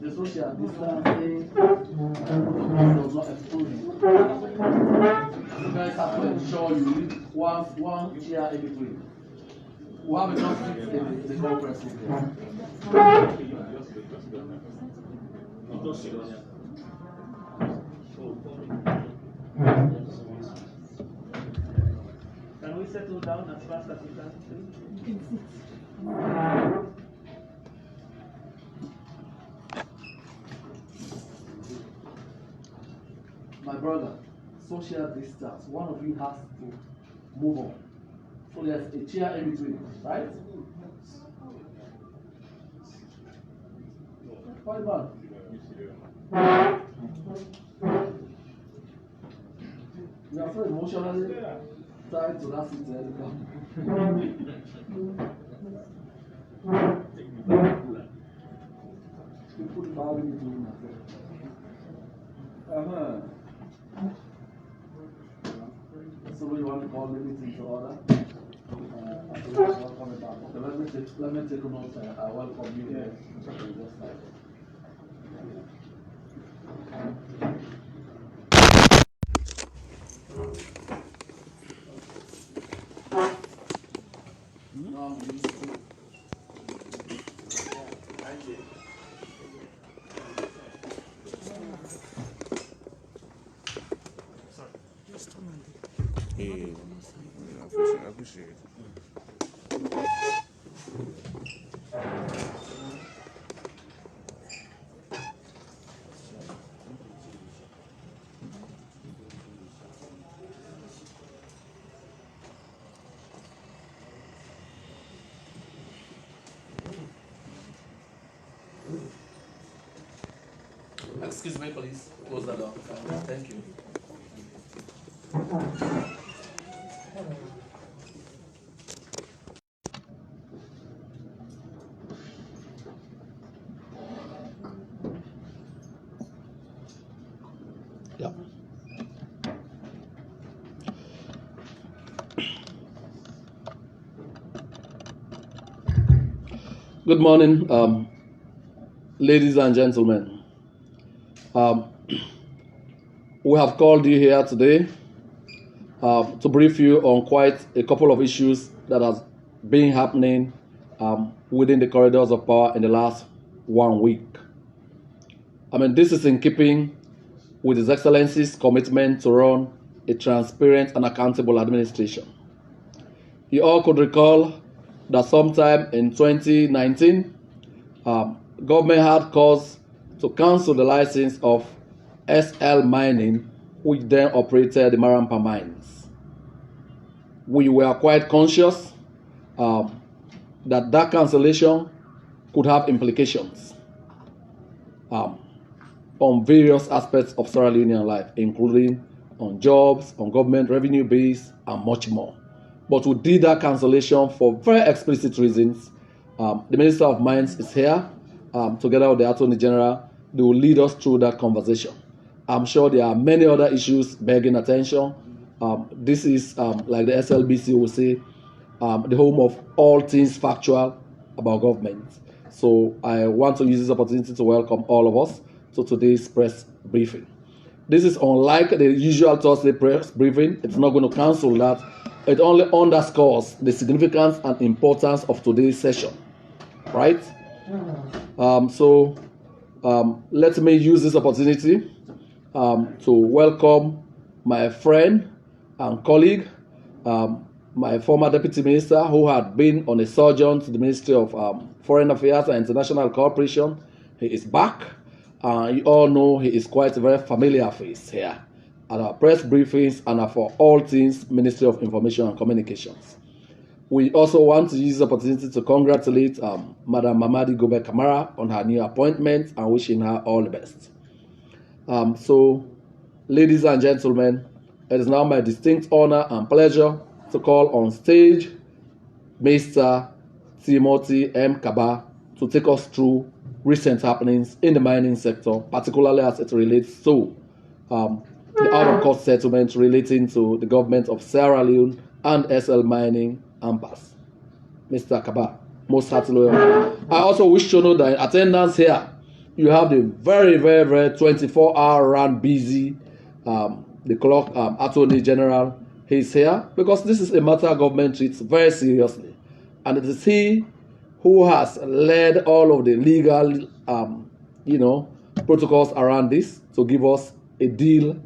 the social distancing does not expose you. You guys have to ensure you leave one chair in between. We have enough seats in the conference room here. Can we settle down as fast as we can, please? My brother, social distance. One of you has to move on. So there's a chair in between, right? What about? You are so emotionally tied to that seat. You put the ball in between. So we want to call the meeting to order. Welcome back. Okay, let me take a note. I welcome you here. Hey, I appreciate it. Excuse me, please. Close the door. Thank you. Yeah. Good morning, ladies and gentlemen. We have called you here today to brief you on quite a couple of issues that has been happening within the corridors of power in the last 1 week. This is in keeping with His Excellency's commitment to run a transparent and accountable administration. You all could recall that sometime in 2019, government had cause to cancel the license of SL Mining, which then operated the Marampa mines. We were quite conscious that cancellation could have implications on various aspects of Sierra Leonean life, including on jobs, on government revenue base, and much more. But we did that cancellation for very explicit reasons. The Minister of Mines is here, together with the Attorney General. They will lead us through that conversation. I'm sure there are many other issues begging attention. This is, like the SLBC will say, the home of all things factual about government. So I want to use this opportunity to welcome all of us to today's press briefing. This is unlike the usual Thursday press briefing. It's not going to cancel that. It only underscores the significance and importance of today's session, right? Let me use this opportunity to welcome my friend and colleague, my former deputy minister, who had been on a sojourn to the Ministry of Foreign Affairs and International Cooperation. He is back. You all know he is quite a very familiar face here at our press briefings and for all things Ministry of Information and Communications. We also want to use this opportunity to congratulate Madam Mamadi Gobe Kamara on her new appointment and wishing her all the best. Ladies and gentlemen, it is now my distinct honor and pleasure to call on stage Mr. Timothy M. Kaba to take us through recent happenings in the mining sector, particularly as it relates to the out-of-court settlement relating to the government of Sierra Leone and SL Mining AMPAS. Mr. Kaba, most heartily welcome. I also wish to know that in attendance here you have the very, very, very 24-hour round busy, the clock Attorney General. He's here because this is a matter government treats very seriously. And it is he who has led all of the legal, protocols around this to give us a deal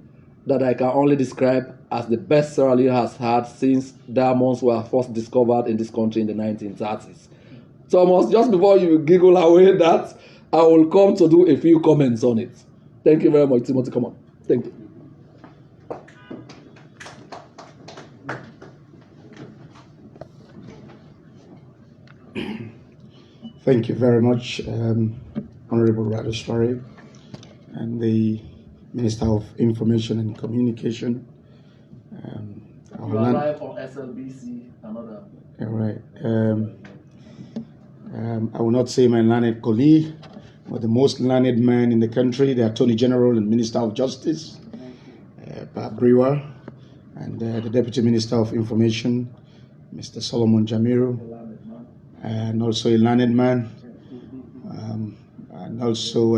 that I can only describe as the best Sierra Leone has had since diamonds were first discovered in this country in the 1930s. Thomas, just before you giggle away that, I will come to do a few comments on it. Thank you very much, Timothy. Come on. Thank you. Thank you very much, Honorable Radishwari, and the Minister of Information and Communication. You are live on SLBC, another. All right. I will not say my learned colleague, but the most learned man in the country, the Attorney General and Minister of Justice, Brewer, and the Deputy Minister of Information, Mr. Solomon Jamiru, and also a learned man, and also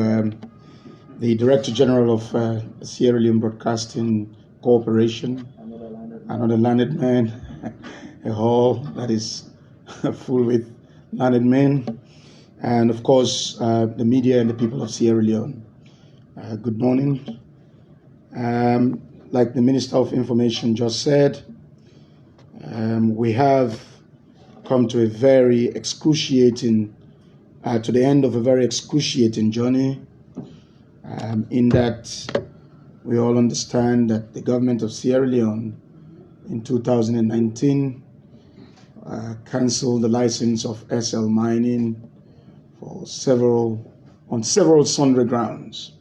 the Director General of Sierra Leone Broadcasting Corporation, another learned man, a hall that is full with learned men, and of course the media and the people of Sierra Leone. Good morning. Like the Minister of Information just said, we have come to a very excruciating, to the end of a very excruciating journey, in that we all understand that the government of Sierra Leone in 2019 canceled the license of SL mining on several sundry grounds.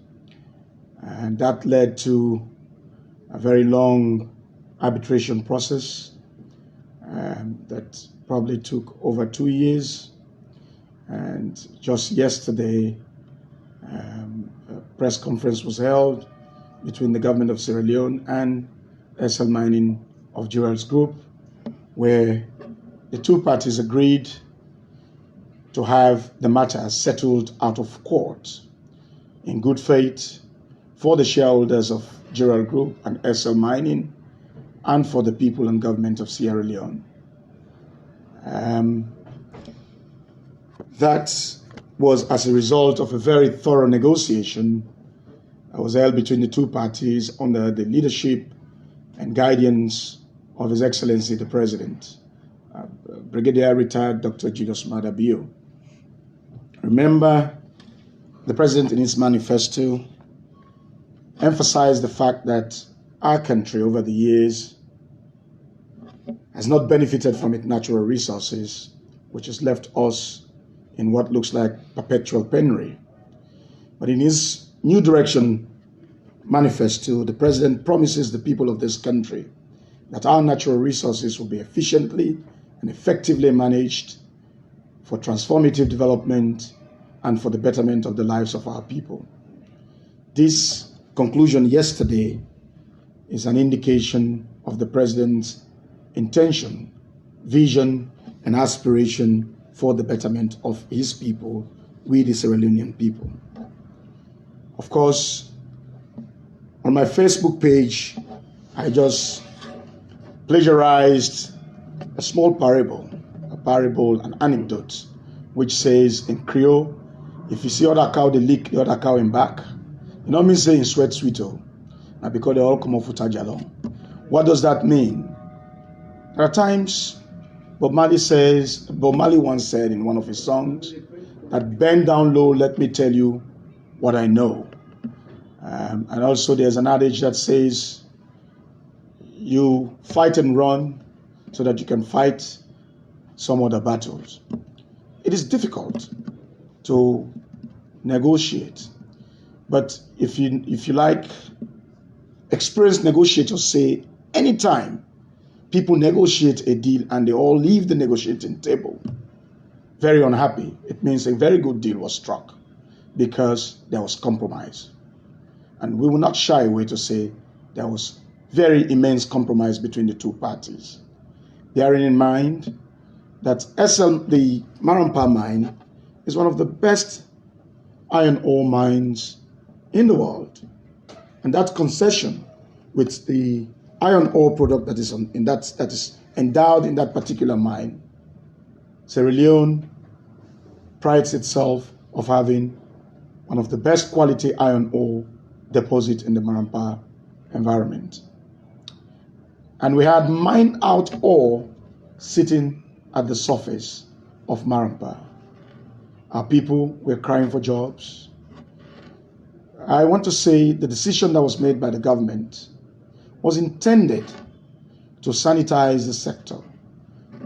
And that led to a very long arbitration process that probably took over 2 years. And just yesterday, a press conference was held between the government of Sierra Leone and SL Mining of Gerald's Group, where the two parties agreed to have the matter settled out of court in good faith for the shareholders of Gerald Group and SL Mining and for the people and government of Sierra Leone. That was as a result of a very thorough negotiation that was held between the two parties under the leadership and guidance of His Excellency the President, Brigadier Retired Dr. Julius Maada Bio. Remember, the President in his manifesto emphasized the fact that our country over the years has not benefited from its natural resources, which has left us in what looks like perpetual penury. But in his New Direction manifesto, the President promises the people of this country that our natural resources will be efficiently and effectively managed for transformative development and for the betterment of the lives of our people. This conclusion yesterday is an indication of the President's intention, vision, and aspiration for the betterment of his people, we the Sierra Leonean people. Of course, on my Facebook page, I just plagiarized a small parable, an anecdote, which says in Creole, if you see other cow, they lick the other cow in back. You know me saying sweat sweeto, and because they all come off with along. What does that mean? There are times Bob Marley once said in one of his songs that bend down low, let me tell you what I know. And also there's an adage that says you fight and run so that you can fight some other battles. It is difficult to negotiate, but if you like, experienced negotiators say anytime people negotiate a deal and they all leave the negotiating table very unhappy, it means a very good deal was struck because there was compromise. And we will not shy away to say there was very immense compromise between the two parties. Bearing in mind that the Marumpa mine is one of the best iron ore mines in the world. And that concession with the iron ore product that is that is endowed in that particular mine, Sierra Leone prides itself of having one of the best quality iron ore deposit in the Marampa environment. And we had mined out ore sitting at the surface of Marampa. Our people were crying for jobs. I want to say the decision that was made by the government was intended to sanitize the sector,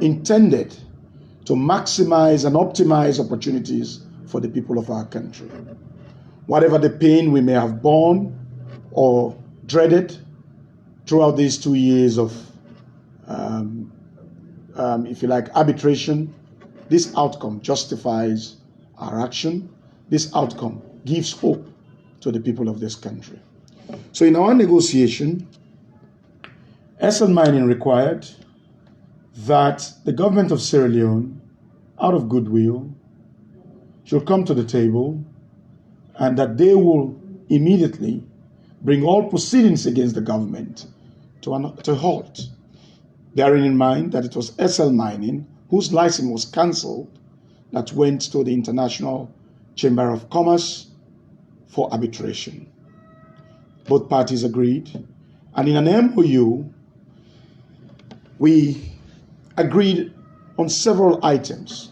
intended to maximize and optimize opportunities for the people of our country. Whatever the pain we may have borne or dreaded throughout these 2 years of, if you like, arbitration, this outcome justifies our action. This outcome gives hope to the people of this country. So in our negotiation, SL Mining required that the government of Sierra Leone, out of goodwill, should come to the table and that they will immediately bring all proceedings against the government to a halt, bearing in mind that it was SL Mining whose license was cancelled that went to the International Chamber of Commerce for arbitration. Both parties agreed, and in an MOU, we agreed on several items.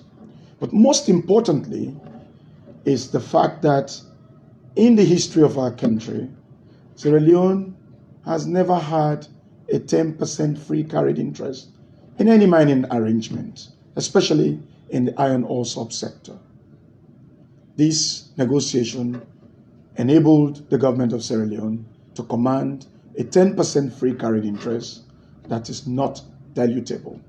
But most importantly is the fact that in the history of our country, Sierra Leone has never had a 10% free carried interest in any mining arrangement, especially in the iron ore subsector. This negotiation enabled the government of Sierra Leone to command a 10% free carried interest that is not dilutable.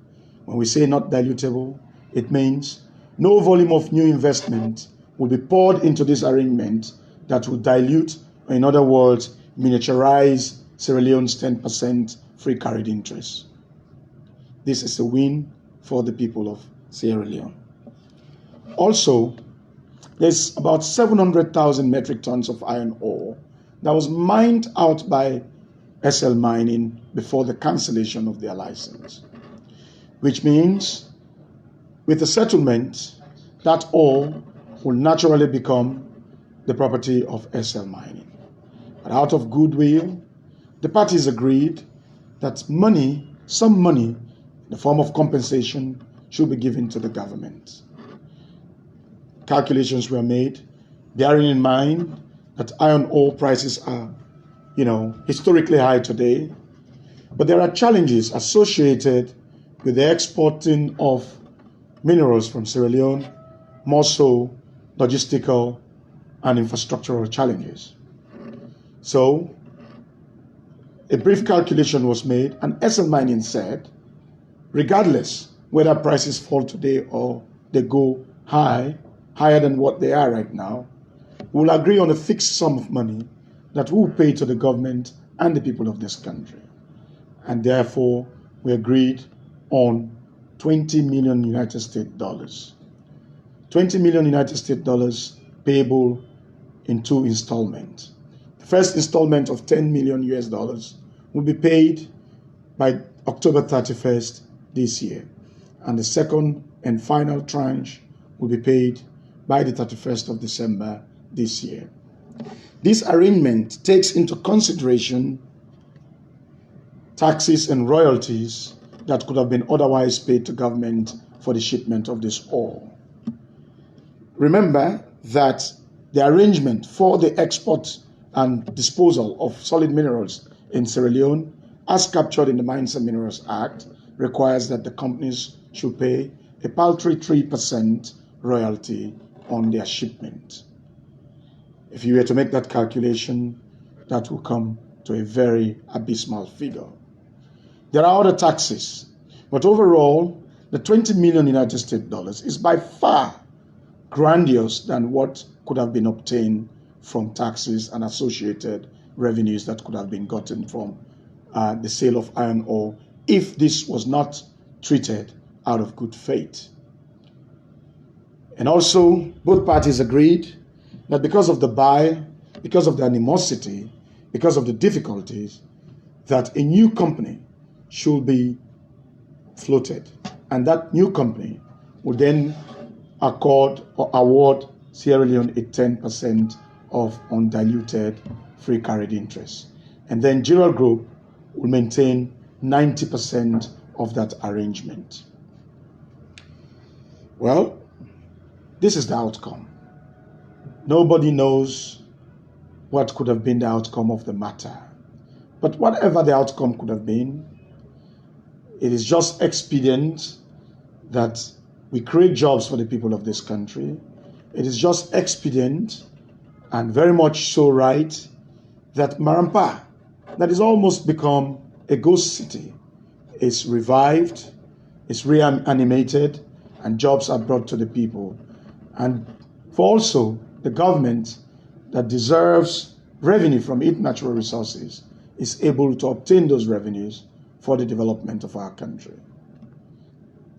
When we say not dilutable, it means no volume of new investment will be poured into this arrangement that will dilute, or in other words, miniaturize Sierra Leone's 10% free carried interest. This is a win for the people of Sierra Leone. Also, there's about 700,000 metric tons of iron ore that was mined out by SL Mining before the cancellation of their license, which means with the settlement, that ore will naturally become the property of SL Mining. But out of goodwill, the parties agreed that some money in the form of compensation should be given to the government. Calculations were made, bearing in mind that iron ore prices are, historically high today. But there are challenges associated with the exporting of minerals from Sierra Leone, more so logistical and infrastructural challenges. So a brief calculation was made, and SL Mining said, regardless whether prices fall today or they go higher than what they are right now, we'll agree on a fixed sum of money that we'll pay to the government and the people of this country. And therefore, we agreed on 20 million United States dollars. 20 million United States dollars payable in 2 installments. The first installment of 10 million US dollars will be paid by October 31st this year. And the second and final tranche will be paid by the 31st of December this year. This arrangement takes into consideration taxes and royalties that could have been otherwise paid to government for the shipment of this ore. Remember that the arrangement for the export and disposal of solid minerals in Sierra Leone, as captured in the Mines and Minerals Act, requires that the companies should pay a paltry 3% royalty on their shipment. If you were to make that calculation, that will come to a very abysmal figure. There are other taxes, but overall, the 20 million United States dollars is by far grandiose than what could have been obtained from taxes and associated revenues that could have been gotten from the sale of iron ore if this was not treated out of good faith. And also, both parties agreed that because of the animosity, because of the difficulties, that a new company should be floated. And that new company would then award Sierra Leone a 10% of undiluted free carried interest. And then General Group will maintain 90% of that arrangement. Well, this is the outcome. Nobody knows what could have been the outcome of the matter. But whatever the outcome could have been, it is just expedient that we create jobs for the people of this country. It is just expedient and very much so right that Marampa, that is almost become a ghost city, is revived, is reanimated, and jobs are brought to the people. And for also the government that deserves revenue from its natural resources is able to obtain those revenues for the development of our country.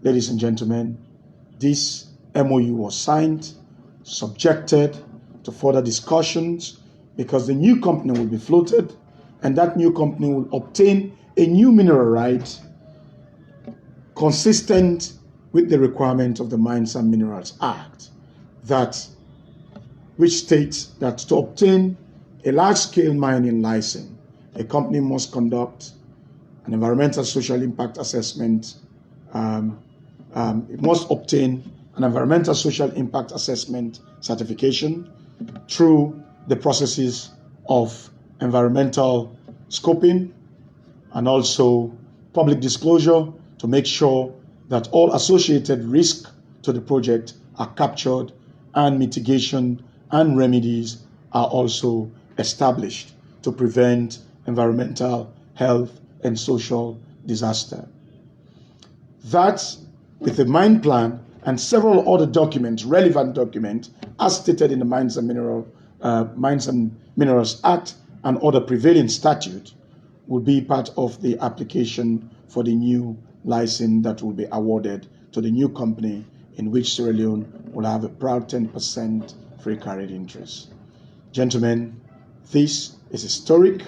Ladies and gentlemen, this MOU was signed, subjected to further discussions, because the new company will be floated, and that new company will obtain a new mineral right consistent with the requirement of the Mines and Minerals Act, which states that to obtain a large-scale mining license, a company must conduct an environmental social impact assessment. It must obtain an environmental social impact assessment certification through the processes of environmental scoping and also public disclosure to make sure that all associated risks to the project are captured and mitigation and remedies are also established to prevent environmental, health, and social disaster. That, with the mine plan and several other documents, relevant documents, as stated in the Mines and Minerals Act and other prevailing statutes, will be part of the application for the new license that will be awarded to the new company, in which Sierra Leone will have a proud 10% free carried interest. Gentlemen, this is historic,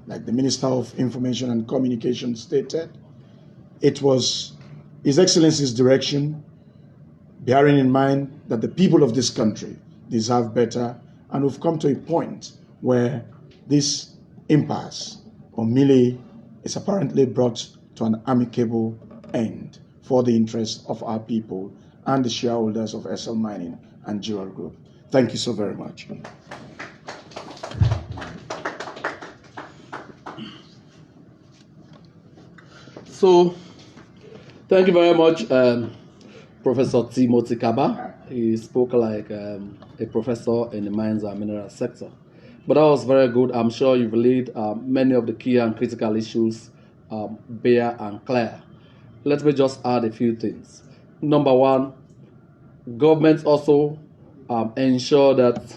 like the Minister of Information and Communication stated. It was His Excellency's direction, bearing in mind that the people of this country deserve better, and we've come to a point where this impasse or melee is apparently brought to an amicable end for the interest of our people and the shareholders of SL Mining and Gerald Group. Thank you so very much. So, thank you very much, Professor Timothy Kaba. He spoke like a professor in the mines and mineral sector. But that was very good. I'm sure you've laid many of the key and critical issues bare and clear. Let me just add a few things. Number one, governments also ensure that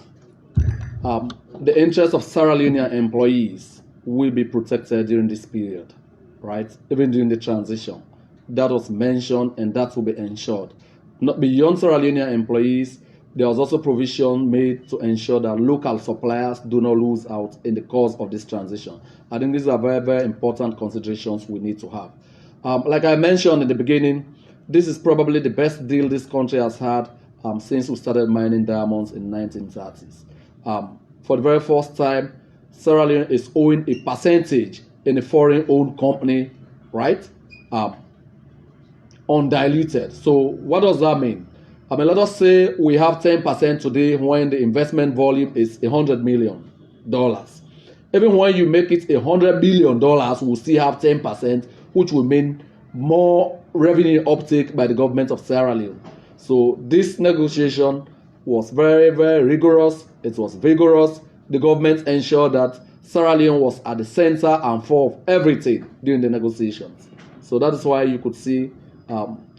the interests of Sierra Leonean employees will be protected during this period, right? Even during the transition. That was mentioned and that will be ensured. Not beyond Sierra Leonean employees, there was also provision made to ensure that local suppliers do not lose out in the course of this transition. I think these are very, very important considerations we need to have. Like I mentioned in the beginning, this is probably the best deal this country has had since we started mining diamonds in the 1930s. For the very first time, Sierra Leone is owing a percentage in a foreign-owned company, right? Undiluted. So what does that mean? I mean, let us say we have 10% today when the investment volume is $100 million. Even when you make it $100 billion, we'll still have 10%, which will mean more revenue uptake by the government of Sierra Leone. So this negotiation was very, very rigorous. It was vigorous. The government ensured that Sierra Leone was at the center and fore of everything during the negotiations. So that is why you could see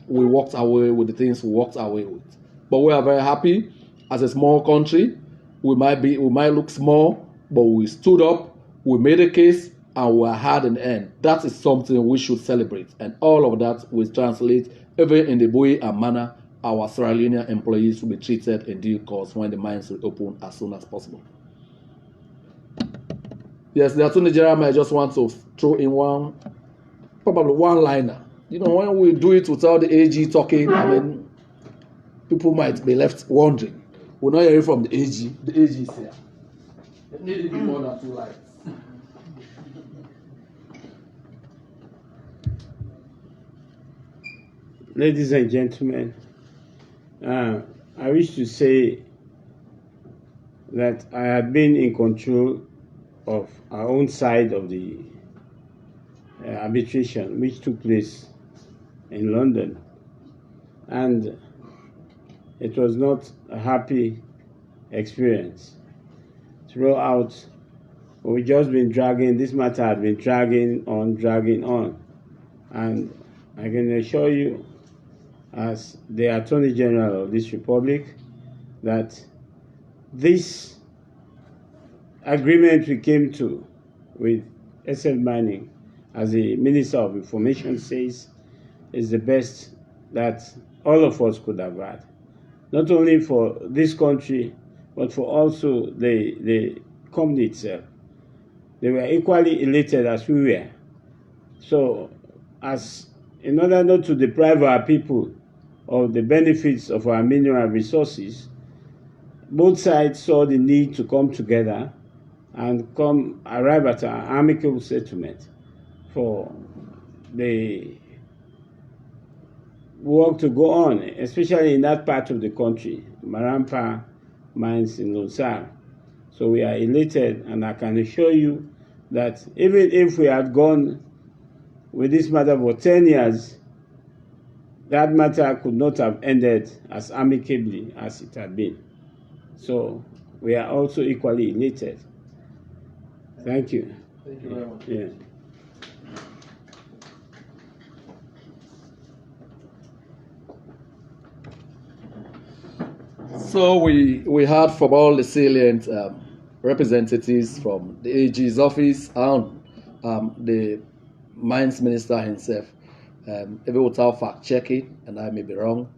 we walked away with the things we walked away with. But we are very happy. As a small country, we might look small, but we stood up, we made a case, and we are hard in the end. That is something we should celebrate. And all of that will translate even in the way and manner our Sierra Leonean employees will be treated in due course when the mines reopen as soon as possible. Yes, the Attorney General, I just want to throw in probably one liner. You know, when we do it without the AG talking, I mean, people might be left wondering. We're not hearing from the AG. The AG is here. It needed to be more than 2 lines. Ladies and gentlemen, I wish to say that I had been in control of our own side of the arbitration, which took place in London, and it was not a happy experience. Throughout, we've just been dragging, this matter had been dragging on, and I can assure you, as the Attorney General of this Republic, that this agreement we came to with SF Mining, as the Minister of Information says, is the best that all of us could have had. Not only for this country, but for also the company itself. They were equally elated as we were. So, in order not to deprive our people of the benefits of our mineral resources, both sides saw the need to come together and arrive at an amicable settlement for the work to go on, especially in that part of the country, Marampa mines in Lonsar. So we are elated, and I can assure you that even if we had gone with this matter for 10 years, that matter could not have ended as amicably as it had been. So we are also equally elated. Thank you. Thank you very much. Yeah. So we heard from all the salient representatives from the AG's office and the mines minister himself. Even without fact checking, and I may be wrong,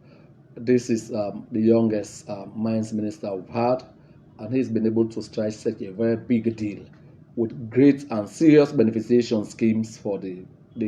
this is the youngest mines minister we've had, and he's been able to strike such a very big deal with great and serious beneficiation schemes for the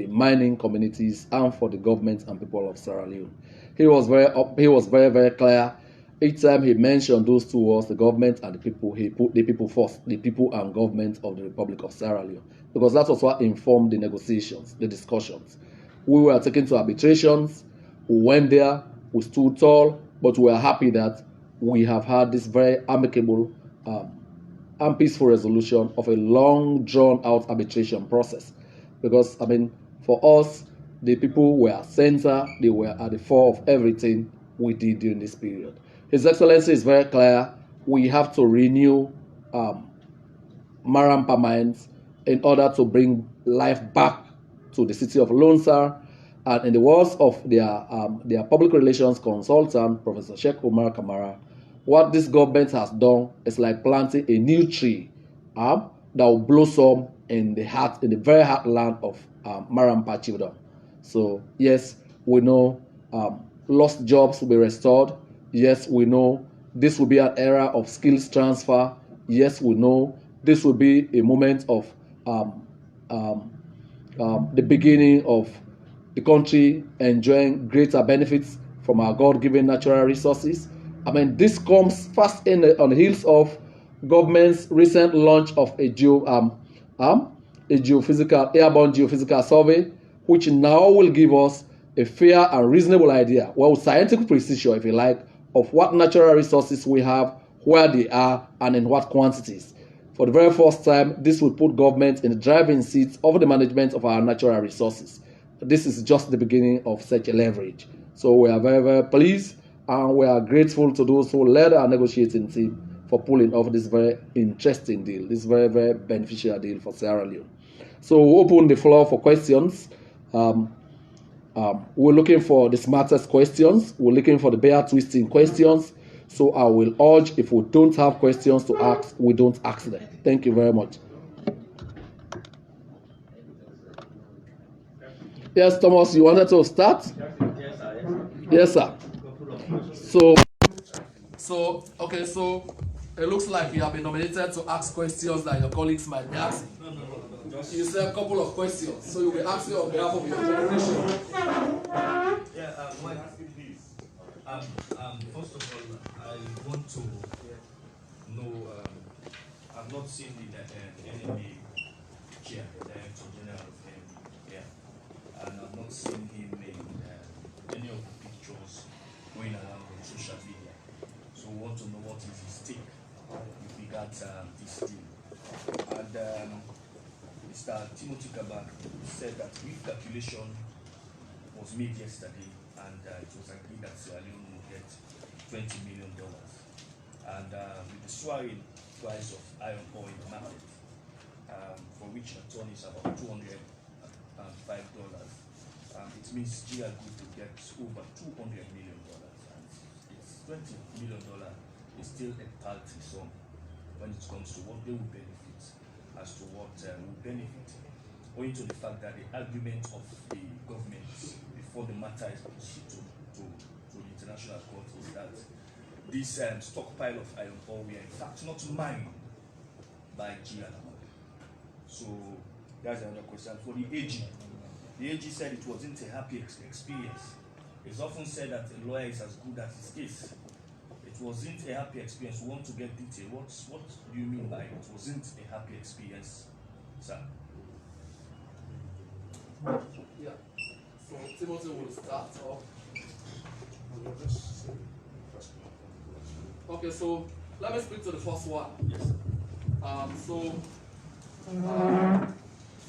mining communities and for the government and people of Sierra Leone. He was very clear. Each time he mentioned those two words, the government and the people, he put the people first, the people and government of the Republic of Sierra Leone, because that was what informed the negotiations, the discussions. We were taken to arbitrations, we went there, we stood tall, but we are happy that we have had this very amicable and peaceful resolution of a long drawn-out arbitration process. Because, I mean, for us, the people were center, they were at the fore of everything we did during this period. His Excellency is very clear. We have to renew Marampa mines in order to bring life back to the city of Lonsar. And in the words of their public relations consultant, Professor Sheikh Omar Kamara, what this government has done is like planting a new tree that will blossom in the very heartland of Marampa Chiefdom. So yes, we know lost jobs will be restored. Yes, we know this will be an era of skills transfer. Yes, we know this will be a moment of the beginning of the country enjoying greater benefits from our God-given natural resources. I mean, this comes fast on the heels of government's recent launch of a airborne geophysical survey, which now will give us a fair and reasonable idea, well, with scientific precision, if you like, of what natural resources we have, where they are, and in what quantities. For the very first time, this will put government in the driving seat of the management of our natural resources. This is just the beginning of such a leverage. So we are very, very pleased, and we are grateful to those who led our negotiating team for pulling off this very interesting deal, this very, very beneficial deal for Sierra Leone. So we'll open the floor for questions. We're looking for the smartest questions. We're looking for the bear twisting questions. So I will urge, if we don't have questions to ask, we don't ask them. Thank you very much. Yes, Thomas, you wanted to start? Yes, sir. So it looks like you have been nominated to ask questions that your colleagues might be asking. You said a couple of questions, so you'll be asking on behalf of your generation. Yeah, first of all, I want to know, I've not seen the NMA chair, the Director General of NMA here, and I've not seen him in any of the pictures going around on social media. So we want to know what is his take with regard to this deal. And Mr. Timothy Kabak said that brief calculation was made yesterday, and it was agreed that Sierra Leone will get $20 million. And with the soaring price of iron ore in the market, for which a ton is about $205, it means GR Group will get over $200 million. And it's $20 million is still a paltry sum when it comes to what they will benefit, as to what will benefit, owing to the fact that the argument of the government before the matter is proceeded to the international court is that this stockpile of iron ore were in fact not mined by GR. So that's another question. For the AG said it wasn't a happy experience. It's often said that a lawyer is as good as his case. It wasn't a happy experience. We want to get detail. What do you mean by it wasn't a happy experience, sir? Yeah. So Timothy will start off. Okay, so let me speak to the first one. Yes.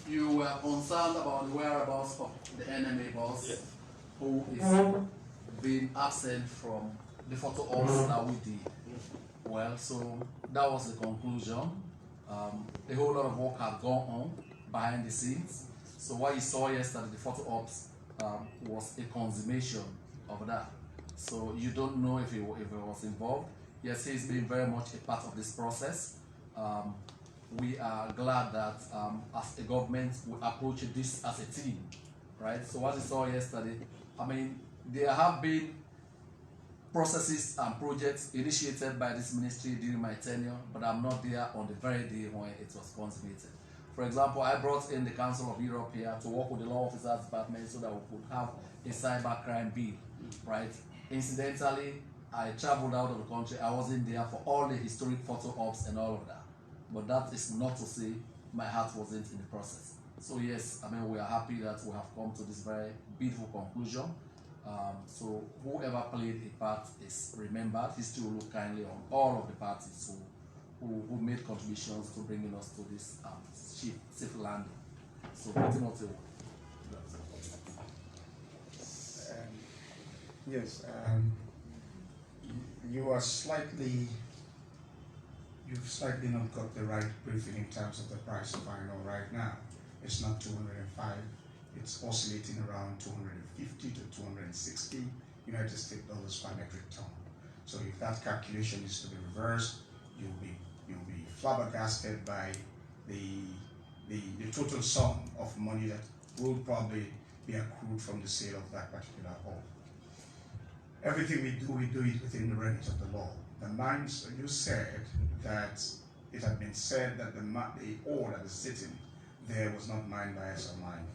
You were concerned about the whereabouts of the NMA boss, Yes, who is being absent from the photo ops that we did. Well, so that was the conclusion. A whole lot of work had gone on behind the scenes. So what you saw yesterday, the photo ops, was a consummation of that. So you don't know if he was involved. Yes, he's been very much a part of this process. We are glad that as a government we approach this as a team, right? So what you saw yesterday, I mean, there have been processes and projects initiated by this ministry during my tenure, but I'm not there on the very day when it was consummated. For example, I brought in the Council of Europe here to work with the Law Officers Department so that we could have a cybercrime bill, right? Incidentally, I traveled out of the country. I wasn't there for all the historic photo ops and all of that. But that is not to say my heart wasn't in the process. So yes, I mean, we are happy that we have come to this very beautiful conclusion. So whoever played a part is remembered. History will look kindly on all of the parties who made contributions to bringing us to this safe landing. So Timothy. Yes, you've slightly not got the right briefing in terms of the price of iron ore right now. It's not 205, it's oscillating around 250 to 260 United States dollars per metric ton. So if that calculation is to be reversed, you'll be flabbergasted by the total sum of money that will probably be accrued from the sale of that particular ore. Everything we do it within the remit of the law. The mines, you said that it had been said that the ore that is sitting there was not mined by SL Mining.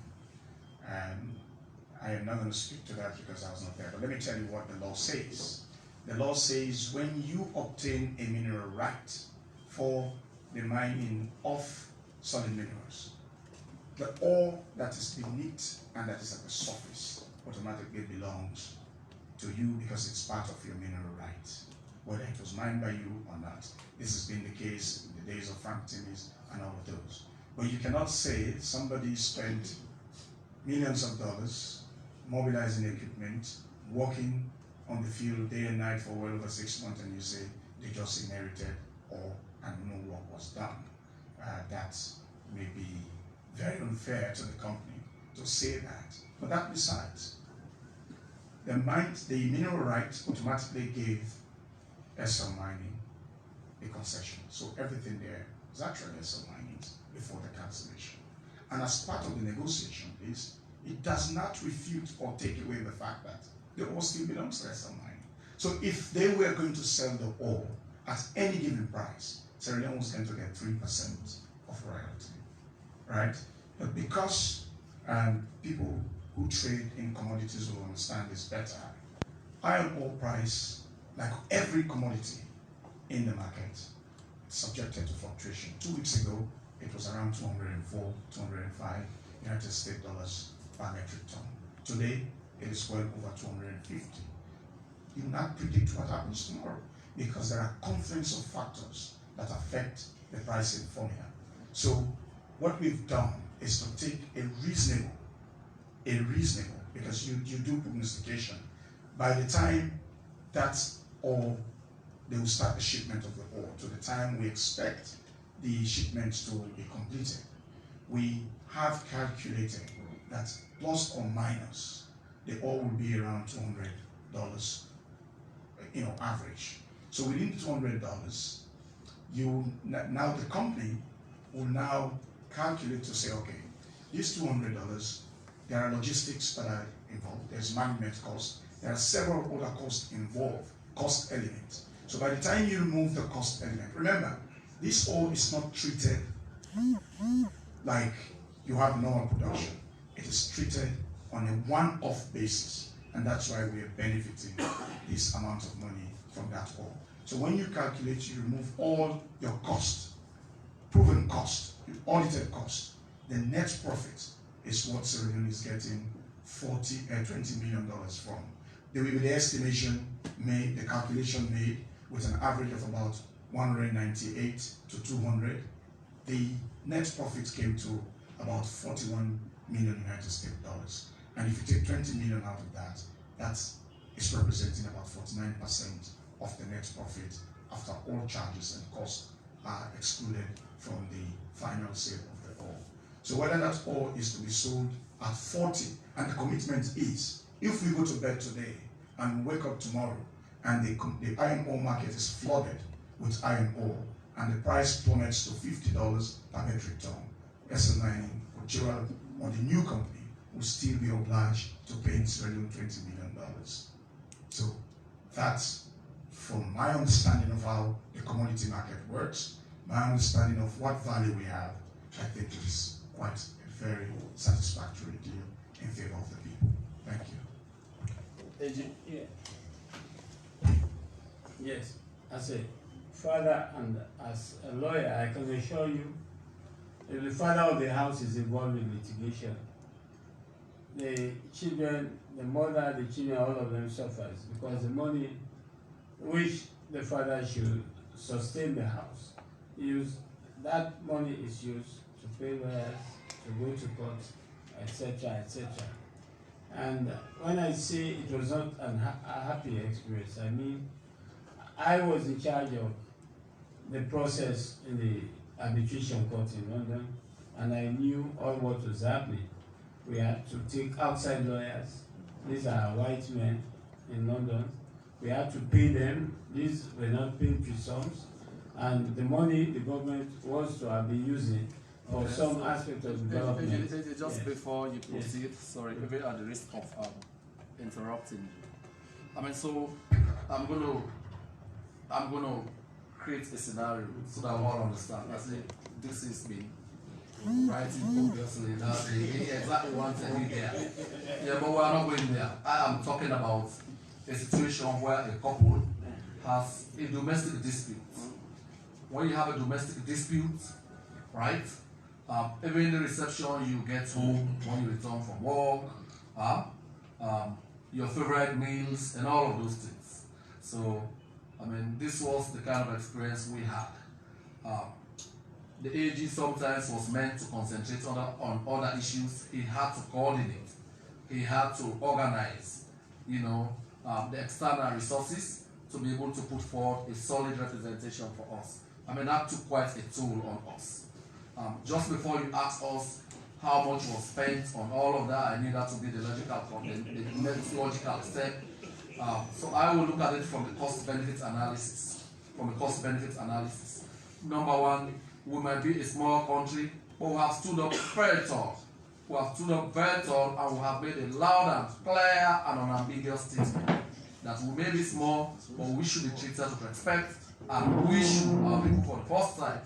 I am not going to speak to that because I was not there, but let me tell you what the law says. The law says when you obtain a mineral right for the mining of solid minerals, the ore that is beneath and that is at the surface automatically belongs to you because it's part of your mineral right, whether it was mined by you or not. This has been the case in the days of Frank Timmins and all of those. But you cannot say somebody spent millions of dollars mobilizing equipment, working on the field day and night for well over 6 months, and you say they just inherited ore and no work was done. That may be very unfair to the company to say that. But that besides, the mineral rights automatically gave SL Mining a concession. So everything there is actually SL Mining's before the cancellation. And as part of the negotiation is, it does not refute or take away the fact that the ore still belongs to SL Mining. So if they were going to sell the ore at any given price, Sierra Leone was going to get 3% of royalty, right? But because people who trade in commodities will understand this better, iron ore price, like every commodity in the market, subjected to fluctuation. 2 weeks ago, it was around 204, 205 United States dollars per metric ton. Today, it is well over 250. You cannot predict what happens tomorrow because there are confluence of factors that affect the pricing formula. So what we've done is to take a reasonable, because you do prognostication. By the time that's all, they will start the shipment of the ore. To the time we expect the shipments to be completed, we have calculated that plus or minus, the ore will be around $200, average. So within $200, now the company will now calculate to say, okay, this $200, there are logistics that are involved, there's management costs, there are several other costs involved, cost elements. So by the time you remove the cost element, remember, this ore is not treated like you have normal production. It is treated on a one-off basis, and that's why we are benefiting this amount of money from that ore. So when you calculate, you remove all your cost, proven cost, audited cost, the net profit is what Sierra Leone is getting $20 million from. There will be the estimation made, the calculation made with an average of about 198 to 200. The net profit came to about 41 million United States dollars. And if you take 20 million out of that, that is representing about 49% of the net profit after all charges and costs are excluded from the final sale of the ore. So whether that ore is to be sold at 40, and the commitment is, if we go to bed today and wake up tomorrow and the iron ore market is flooded with iron ore and the price plummets to $50 per metric ton, SL Mining, or the new company will still be obliged to pay Sierra Leone $20 million. So that's from my understanding of how the commodity market works, my understanding of what value we have, I think it is quite a very satisfactory deal in favor of the people. Thank you. Yeah. Yes, as a father and as a lawyer, I can assure you, if the father of the house is involved in litigation, the children, the mother, the children, all of them suffers because the money which the father should sustain the house, that money is used to pay lawyers, to go to court, etc., etc. And when I say it was not a happy experience, I mean, I was in charge of the process in the arbitration court in London, and I knew all what was happening. We had to take outside lawyers. These are white men in London. We had to pay them. These were not paid sums. And the money the government was to have been using for some aspect of development. Just before you proceed, sorry, even at the risk of interrupting you. I mean, so I'm gonna create a scenario so that we all understand. I say this is me writing obviously that's exactly one thing there. Yeah, but we're not going there. I am talking about a situation where a couple has a domestic dispute. When you have a domestic dispute, right? Even in the reception, you get home when you return from work, your favorite meals, and all of those things. So, I mean, this was the kind of experience we had. The AG sometimes was meant to concentrate on other issues. He had to coordinate. He had to organize, the external resources to be able to put forward a solid representation for us. I mean, that took quite a toll on us. Just before you asked us how much was spent on all of that, I knew that would be the next logical step. So I will look at it from the cost-benefit analysis. Number one, we might be a small country, but we have stood up very tall. And we have made a loud and clear and unambiguous statement that we may be small, but we should be treated with respect, and we should, our people for the first time,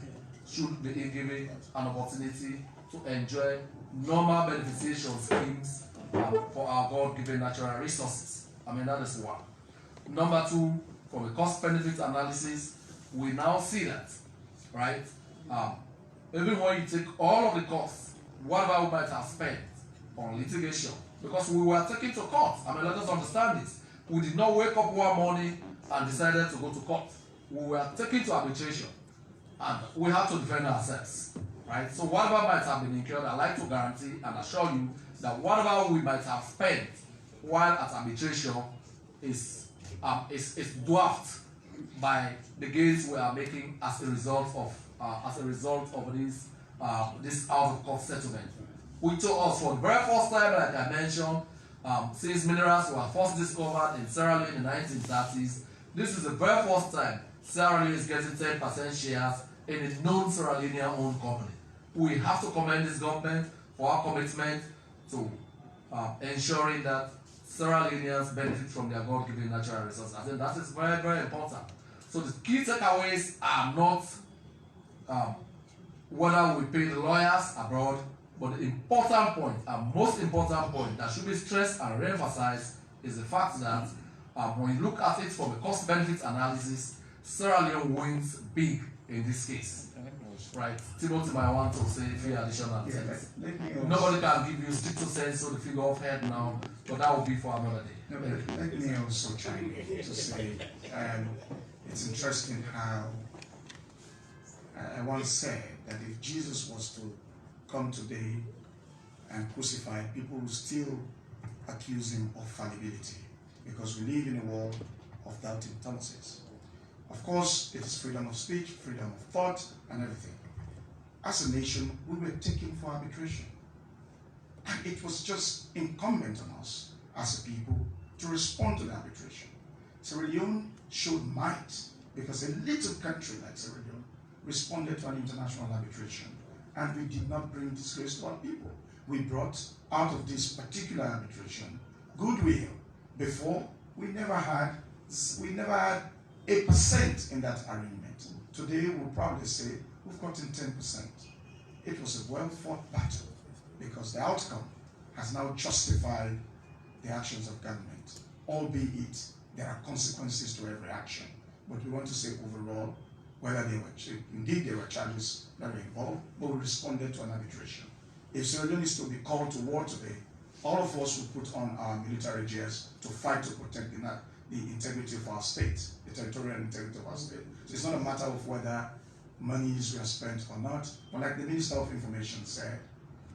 should be given an opportunity to enjoy normal beneficiation schemes for our God-given natural resources. I mean, that is one. Number two, from a cost-benefit analysis, we now see that, right? Even when you take all of the costs, whatever we might have spent on litigation, because we were taken to court. I mean, let us understand this. We did not wake up one morning and decided to go to court. We were taken to arbitration, and we have to defend ourselves, right? So whatever might have been incurred, I'd like to guarantee and assure you that whatever we might have spent while at arbitration is dwarfed by the gains we are making as a result of this out of court settlement. We told us for the very first time, like I mentioned, since minerals were first discovered in Sierra Leone in the 1930s, this is the very first time Sierra Leone is getting 10% shares in a known Sierra Leonean-owned company. We have to commend this government for our commitment to ensuring that Sierra Leoneans benefit from their God-given natural resources. I think that is very, very important. So the key takeaways are not whether we pay the lawyers abroad, but the important point, and most important point that should be stressed and re-emphasized is the fact that when you look at it from a cost-benefit analysis, Sierra Leone wins big in this case. Right? Timothy might want to say a few additional things. Nobody can give you stricto sensu the figure of head now, but that will be for another day. No, let me also chime in to say it's interesting how I once said that if Jesus was to come today and crucify, people will still accuse him of fallibility, because we live in a world of doubting Thomases. Of course, it is freedom of speech, freedom of thought, and everything. As a nation, we were taken for arbitration. And it was just incumbent on us as a people to respond to the arbitration. Sierra Leone showed might, because a little country like Sierra Leone responded to an international arbitration, and we did not bring disgrace to our people. We brought out of this particular arbitration goodwill. Before, we never had a percent in that arrangement. Today, we'll probably say we've gotten 10%. It was a well-fought battle, because the outcome has now justified the actions of government, albeit there are consequences to every action. But we want to say overall, whether they were indeed there were charges that were involved, but we responded to an arbitration. If Sierra Leone is to be called to war today, all of us will put on our military gears to fight to protect the integrity of our state, the territorial integrity of our state. So it's not a matter of whether monies were spent or not, but like the Minister of Information said,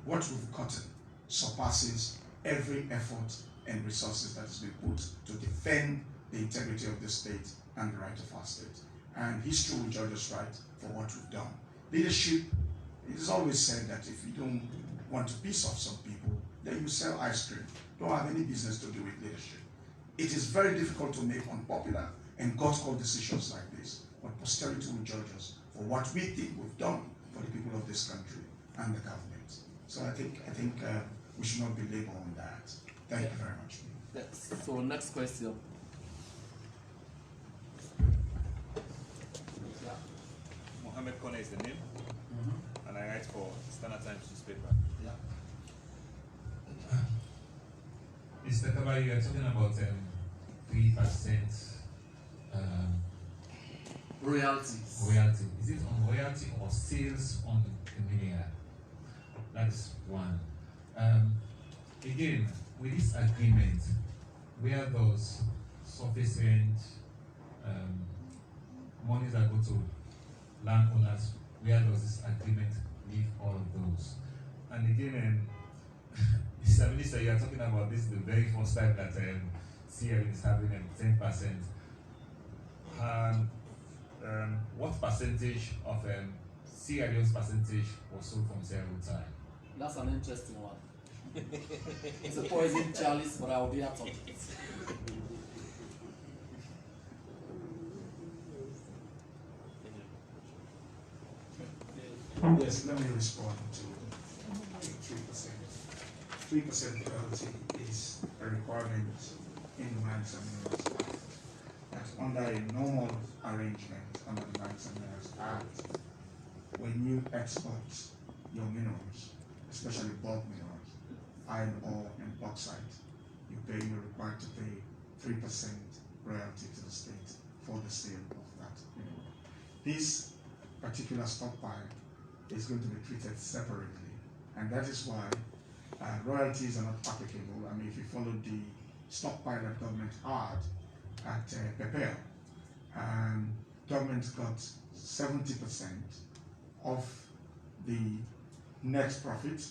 what we've gotten surpasses every effort and resources that has been put to defend the integrity of the state and the right of our state. And history will judge us right for what we've done. Leadership, it is always said that if you don't want to piss off some people, then you sell ice cream. Don't have any business to do with leadership. It is very difficult to make unpopular and God-called decisions like this, but posterity will judge us for what we think we've done for the people of this country and the government. So I think we should not be labeled on that. Thank you very much. Yes. So next question. Mohammed Kone is the name, and I write for Standard Times newspaper. Yeah. Mr. Kabari, you are talking about 3% Royalties. royalty. Is it on royalty or sales on the mineral? That is one. Again, with this agreement, where those sufficient monies that go to landowners, where does this agreement leave all of those? And again, Mr. Minister, you are talking about this the very first time that Sierra is having 10%. What percentage of Sierra Leone's percentage was sold from Sierra Leone? That's an interesting one. It's a poison chalice, but I'll be out of it. Yes, let me respond to 3%. 3% royalty is a requirement in the mines and minerals. that under a normal arrangement under the Mines and Minerals Act, when you export your minerals, especially bulk minerals, iron ore and bauxite, you're required to pay 3% royalty to the state for the sale of that mineral. This particular stockpile is going to be treated separately, and that is why royalties are not applicable. I mean, if you follow the stockpile that government had at Pepel, government got 70% of the net profit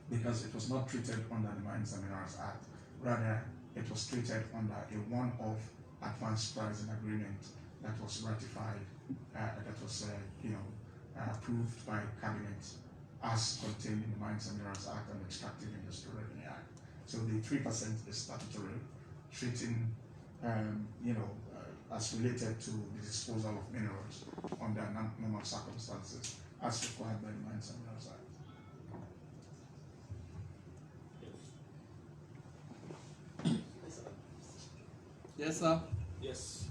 because it was not treated under the Mines and Minerals Act. Rather, it was treated under a one-off advanced pricing agreement that was ratified, that was approved by Cabinet as contained in the Mines and Minerals Act and Extractive Industry Revenue Act. So the 3% is statutory, treating as related to the disposal of minerals under normal circumstances as required by the Mines and Minerals Act. Yes, sir. Yes.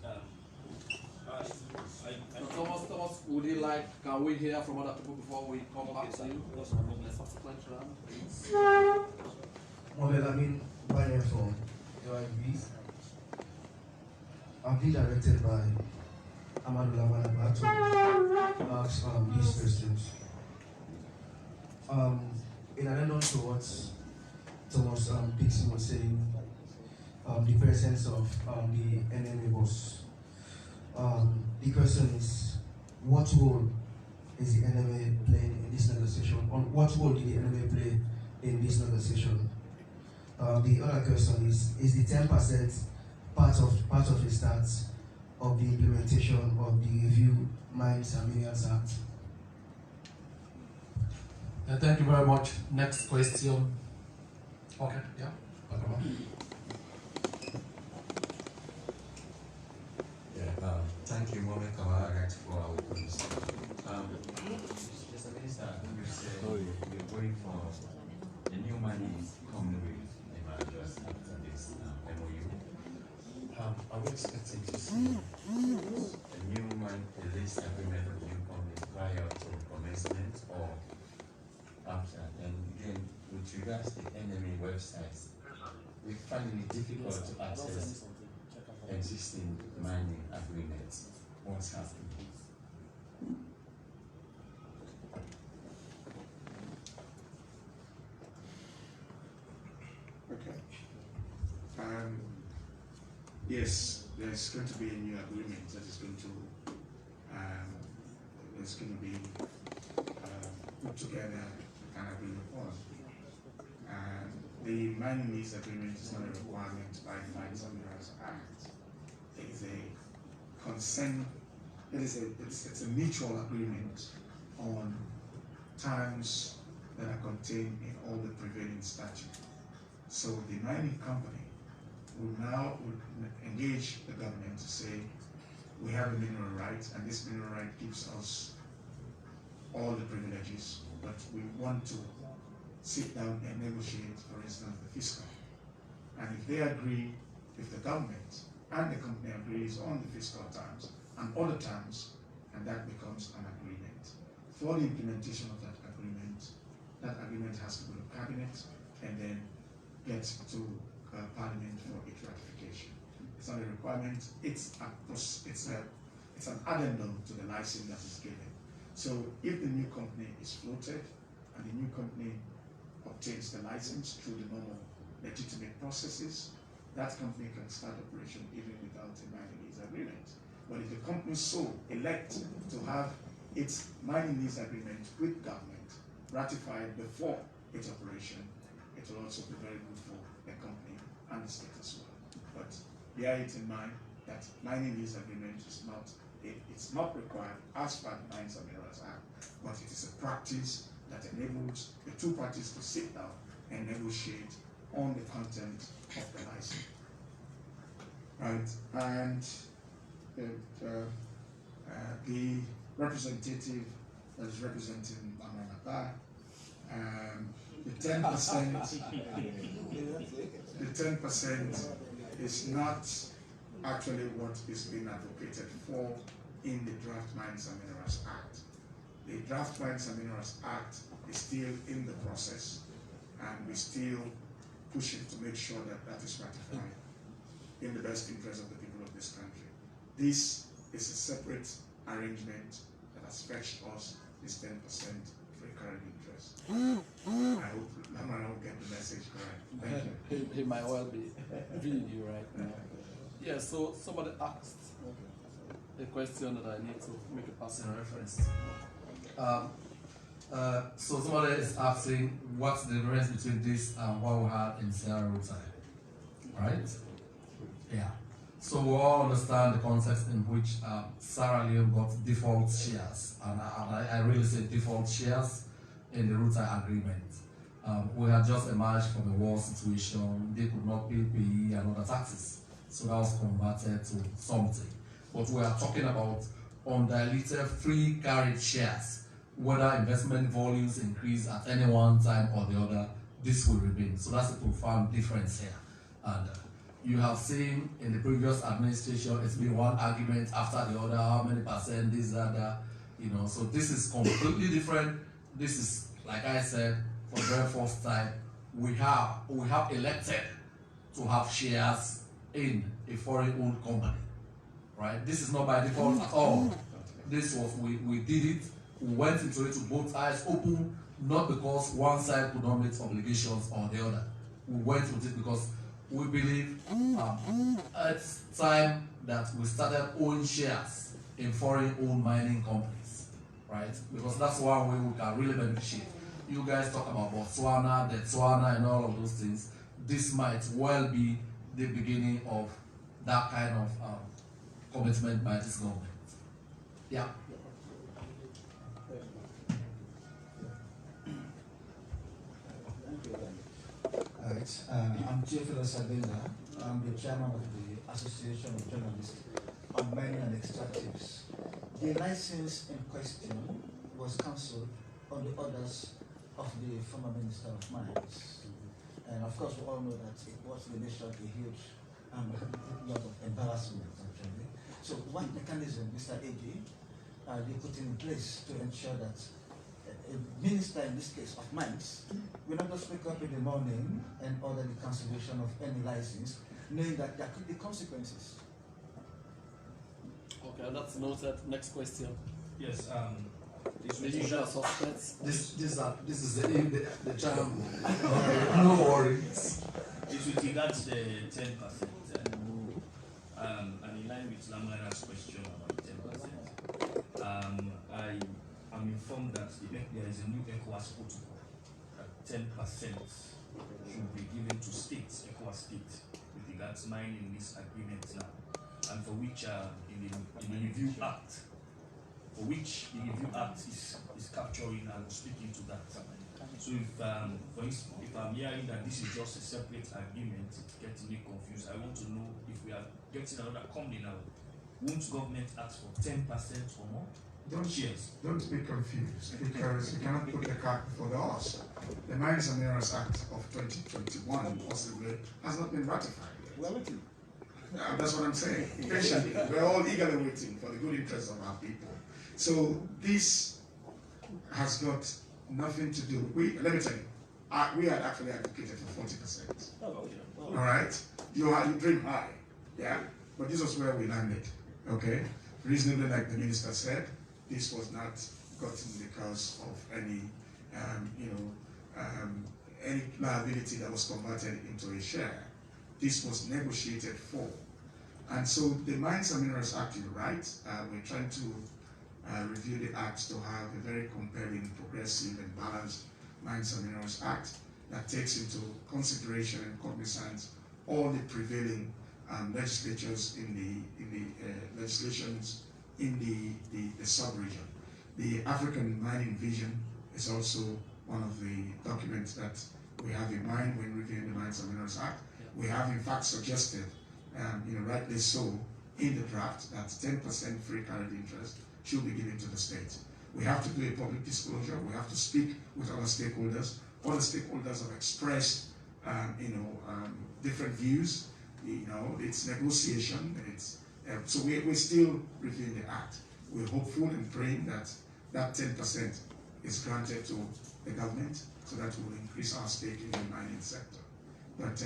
Thomas, would you like, can we hear from other people before we come back to you? Yes, sir. The subsequent round, please. Well, I mean, Brian from UIB. I've been directed by Amadou Lamanaba to ask these questions. In addition to what Thomas Dixon was saying, the presence of the NMA boss. The question is, what role is the NMA playing in this negotiation? On what role did the NMA play in this negotiation? The other question is the 10% part of the start of the implementation of the Review Mines and Minerals Act? Thank you very much. Next question. Okay, yeah. Thank you, Mohamed Kamara, for our questions. Mr. Minister, you said you're going for the new money coming with the managers after this MOU. Are we expecting to see a new money, a lease agreement with new company prior to commencement or after? And again, with regards to the NMA websites, we find it difficult to access existing mining agreements. What's happening? Okay. Yes, there's going to be a new agreement that is going to be put together and agreed upon. The mining lease agreement is not a requirement by the Mines and Minerals Act. It is a consent. It's a mutual agreement on terms that are contained in all the prevailing statutes. So the mining company will now engage the government to say, we have a mineral right, and this mineral right gives us all the privileges, but we want to sit down and negotiate, for instance, the fiscal. And if they agree, if the government and the company agrees on the fiscal terms and other terms, and that becomes an agreement. For the implementation of that agreement has to go to cabinet and then get to parliament for its ratification. It's not a requirement, it's an addendum to the license that is given. So if the new company is floated and the new company obtains the license through the normal legitimate processes, that company can start operation even without a mining lease agreement. But if the company so elect to have its mining lease agreement with government ratified before its operation, it will also be very good for the company and the state as well. But bear it in mind that mining lease agreement is it's not required as per the Mines and Minerals Act, but it is a practice that enables the two parties to sit down and negotiate on the content of the license. Right, and the representative that is representing Amanaba, the 10% is not actually what is being advocated for in the Draft Mines and Minerals Act. The Draft Mines and Minerals Act is still in the process, and we're still pushing to make sure that that is ratified in the best interest of the people of this country. This is a separate arrangement that has fetched us this 10% free carried interest. I hope Lamara will get the message correct. Thank you. He might well be reading you right now. Yeah, so somebody asked a question that I need to make a passing reference to. So somebody is asking what's the difference between this and what we had in Sierra Leone, right? Yeah. So we all understand the context in which Sierra Leone got default shares, and I really say default shares in the Ruta agreement. We had just emerged from a war situation. They could not pay PE and other taxes, so that was converted to something. But we are talking about undiluted free carried shares. Whether investment volumes increase at any one time or the other, this will remain. So that's a profound difference here. And you have seen in the previous administration, it's been one argument after the other, how many percent, this, that, you know. So this is completely different. This is, like I said, for the very first time, we have elected to have shares in a foreign-owned company, right? This is not by default at all. This was, we did it. We went into it with both eyes open, not because one side could not meet obligations or the other. We went with it because we believe it's time that we started owning shares in foreign-owned mining companies, right? Because that's one way we can really beneficiate. You guys talk about Botswana, Botswana, and all of those things. This might well be the beginning of that kind of commitment by this government. Yeah. Right. I'm Theophilus Sabina. I'm the chairman of the Association of Journalists on Mining and Extractives. The license in question was cancelled on the orders of the former Minister of Mines. And of course, we all know that it was the nation a huge lot of embarrassment, actually. So what mechanism, Mr. AG, are they putting in place to ensure that a minister, in this case of mines, will not just wake up in the morning and order the cancellation of any license, knowing that there could be consequences? Okay, that's noted. Next question. Yes, The usual suspects. This is the term. No worries. it's with regards to the 10%. And in line with Lamara's question about 10%, I'm informed that there is a new ECOWAS protocol that 10% should be given to states, ECOWAS states, with regards to mining this agreement now, and for which in the Review Act, is capturing and speaking to that. So if I'm hearing that this is just a separate agreement, it's getting me confused. I want to know if we are getting another company now. Won't government ask for 10% or more? Don't be confused, because you cannot put the cart before the horse. The Mines and Minerals Act of 2021 possibly has not been ratified yet. We're waiting. That's what I'm saying. Patiently, we're all eagerly waiting for the good interest of our people. So this has got nothing to do. Let me tell you, we had actually advocated for 40%. All right, you dream high, yeah, but this was where we landed. Okay, reasonably, like the minister said, this was not gotten because of any, any liability that was converted into a share. This was negotiated for. And so the Mines and Minerals Act, you're right, we're trying to review the act to have a very compelling, progressive, and balanced Mines and Minerals Act that takes into consideration and cognizance all the prevailing legislatures in the legislations in the sub-region. The African Mining Vision is also one of the documents that we have in mind when reviewing the Mines and Minerals Act. We have in fact suggested, rightly so, in the draft that 10% free carried interest should be given to the state. We have to do a public disclosure. We have to speak with other stakeholders. Other stakeholders have expressed, different views. it's negotiation. So we're still reviewing the act. We're hopeful and praying that that 10% is granted to the government so that will increase our stake in the mining sector. But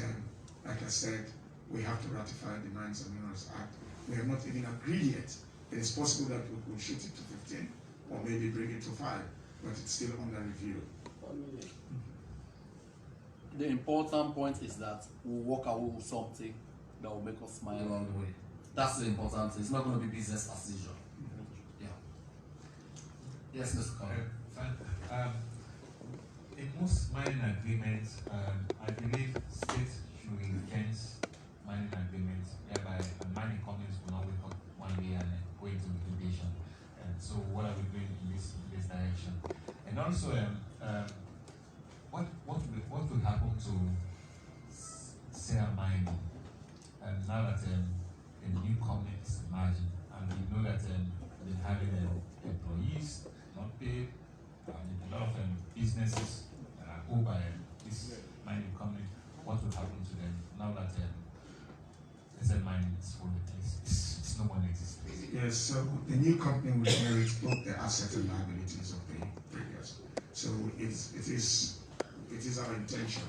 like I said, we have to ratify the Mines and Minerals Act. We have not even agreed yet. It is possible that we could shoot it to 15 or maybe bring it to 5, but it's still under review. The important point is that we'll walk away with something that will make us smile along the way. That's the important thing. It's not going to be business as usual. Yeah. Yes, Mr. Khan. In most mining agreements, I believe states should enhance mining agreements, whereby mining companies will not wake up one day and go into liquidation. And so, what are we doing in this direction? And also, what will happen to share mining now that a new company is emerging, and we know that they're having employees not paid, a lot of businesses that are owned by this mining company. What will happen to them now that SL mining is full? It's no one exists. Yes, so the new company will inherit both the assets and liabilities of the previous. So it is our intention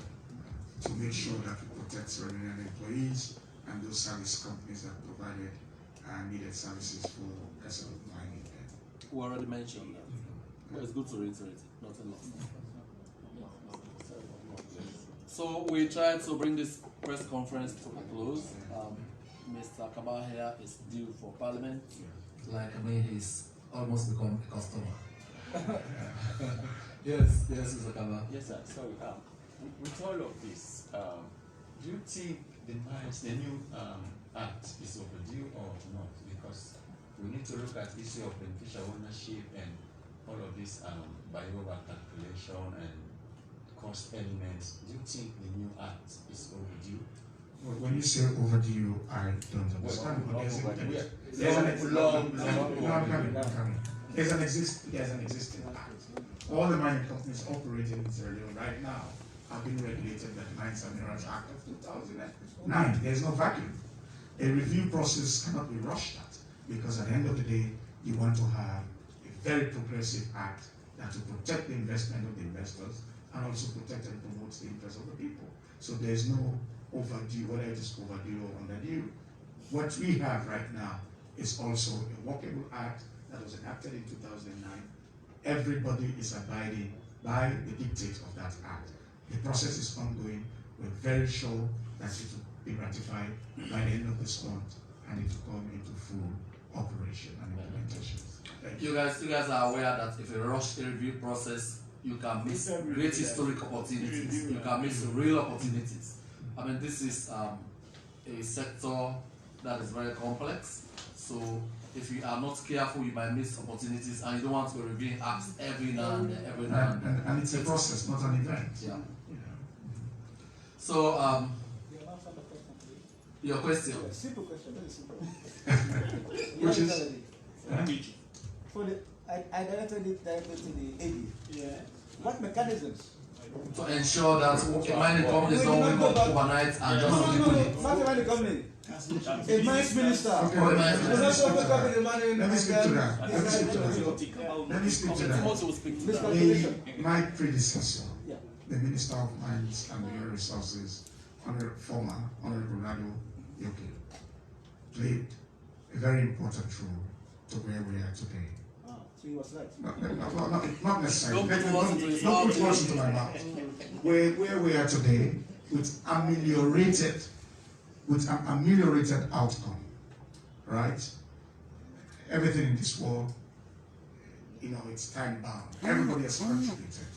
to make sure that we protect Sierra employees and those service companies that provided needed services for SL mining. We already mentioned that. But it's good to reiterate it, nothing lost. So we try to bring this press conference to a close. Mr. Kabah here is due for Parliament. Like, I mean, he's almost become a customer. Yes, Mr. Kabah. Yes, sir. So, with all of this, do you think the new act is overdue or not? Because we need to look at issue of beneficial ownership and all of this buyover calculation and cost elements. Do you think the new act is overdue? Well, when you say overdue, I don't understand. There's an existing act. All the mining companies operating in Sierra Leone right now have been regulated by the Mines and Minerals Act of 2009. There's no vacuum. A review process cannot be rushed at, because at the end of the day, you want to have a very progressive act that will protect the investment of the investors and also protect and promote the interests of the people. So there's no overdue, whether it is overdue or underdue. What we have right now is also a workable act that was enacted in 2009. Everybody is abiding by the dictates of that act. The process is ongoing. We're very sure that it will be ratified by the end of this month and it will come into full operation and implementation. You guys are aware that if you rush the review process, you can miss great historic opportunities. You can miss real opportunities. I mean, this is a sector that is very complex. So if you are not careful, you might miss opportunities, and you don't want to be reviewing acts every now and then, And it's a process, not an event. Yeah. So, your question. Simple question, very simple. Which is? For the, I directed it directly to the AD. Yeah. What mechanisms? To ensure that mining companies don't wake up overnight and just liquidate. Not a mining company. A mines minister. Okay. Let me speak to that. Let me speak to that. My predecessor, the Minister of Mines and Mineral Resources, former Honorable Rado Yoke, played a very important role to where we are today. So he was right. Not necessarily. Don't put words into my mouth. Where we are today, with an ameliorated outcome, right? Everything in this world, it's time bound. Everybody has contributed,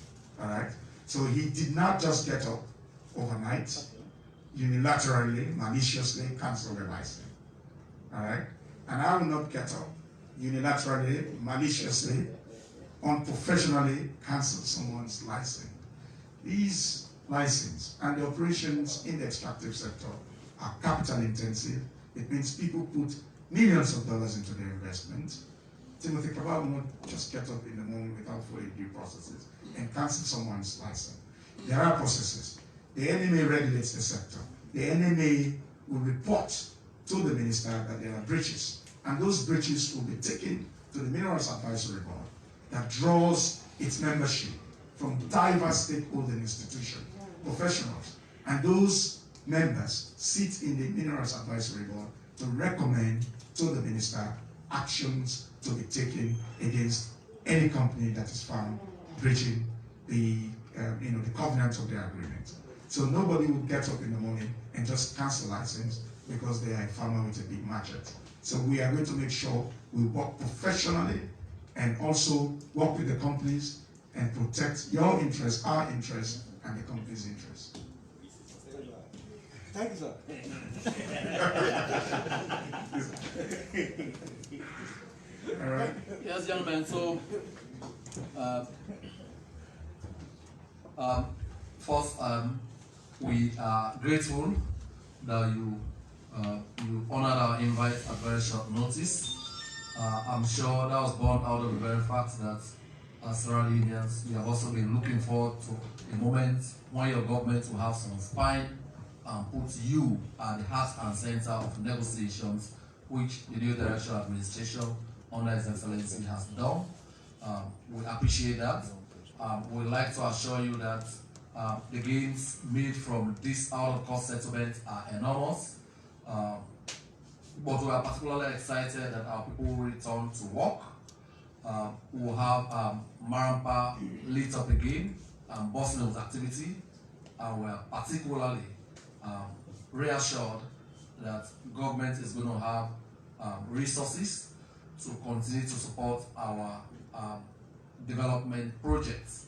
all right? So he did not just get up overnight, unilaterally, maliciously cancel the license, all right? And I will not get up unilaterally, maliciously, unprofessionally cancel someone's license. These licenses and the operations in the extractive sector are capital intensive. It means people put millions of dollars into their investment. Timothy Kabah will not just get up in the morning without following due processes and cancel someone's license. There are processes. The NMA regulates the sector. The NMA will report to the minister that there are breaches, and those breaches will be taken to the Minerals Advisory Board that draws its membership from diverse stakeholder institutions, professionals, and those members sit in the Minerals Advisory Board to recommend to the minister actions to be taken against any company that is found breaching the the covenants of the agreement. So nobody will get up in the morning and just cancel license because they are a farmer with a big market. So we are going to make sure we work professionally and also work with the companies and protect your interests, our interests, and the company's interests. Thank you, sir. All right. Yes, gentlemen. So, first, we are grateful that you honored our invite at very short notice. I'm sure that was born out of the very fact that as Sierra Leoneans, we have also been looking forward to a moment when your government will have some spine and put you at the heart and center of negotiations, which the new directional administration under His Excellency has done. We appreciate that. We'd like to assure you that the gains made from this out-of-court settlement are enormous. But we are particularly excited that our people will return to work. We will have Marampa lit up again and bustling with activity. And we are particularly reassured that government is going to have resources to continue to support our development projects,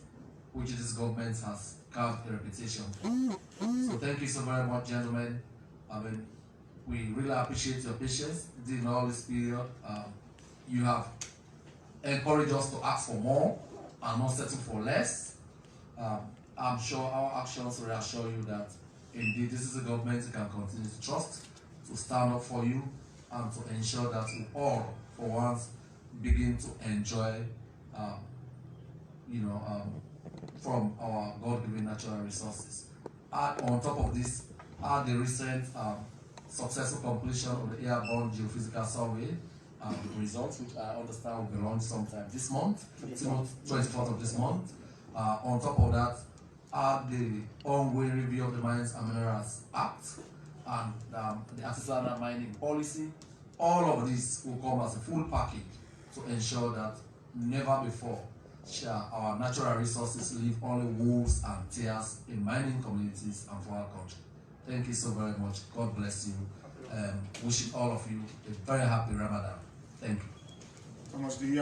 which this government has carved a reputation for. So thank you so very much, gentlemen. We really appreciate your patience during all this period. You have encouraged us to ask for more and not settle for less. I'm sure our actions will reassure you that indeed this is a government you can continue to trust, to stand up for you, and to ensure that we all, for once, begin to enjoy, from our God-given natural resources. And on top of this, the recent successful completion of the airborne geophysical survey results, which I understand will be launched sometime this month, 24th of this month. On top of that, the ongoing review of the Mines and Minerals Act and the artisanal mining policy. All of this will come as a full package to ensure that never before shall our natural resources leave only wolves and tears in mining communities and for our country. Thank you so very much. God bless you. Wishing all of you a very happy Ramadan. Thank you. Thomas, do you have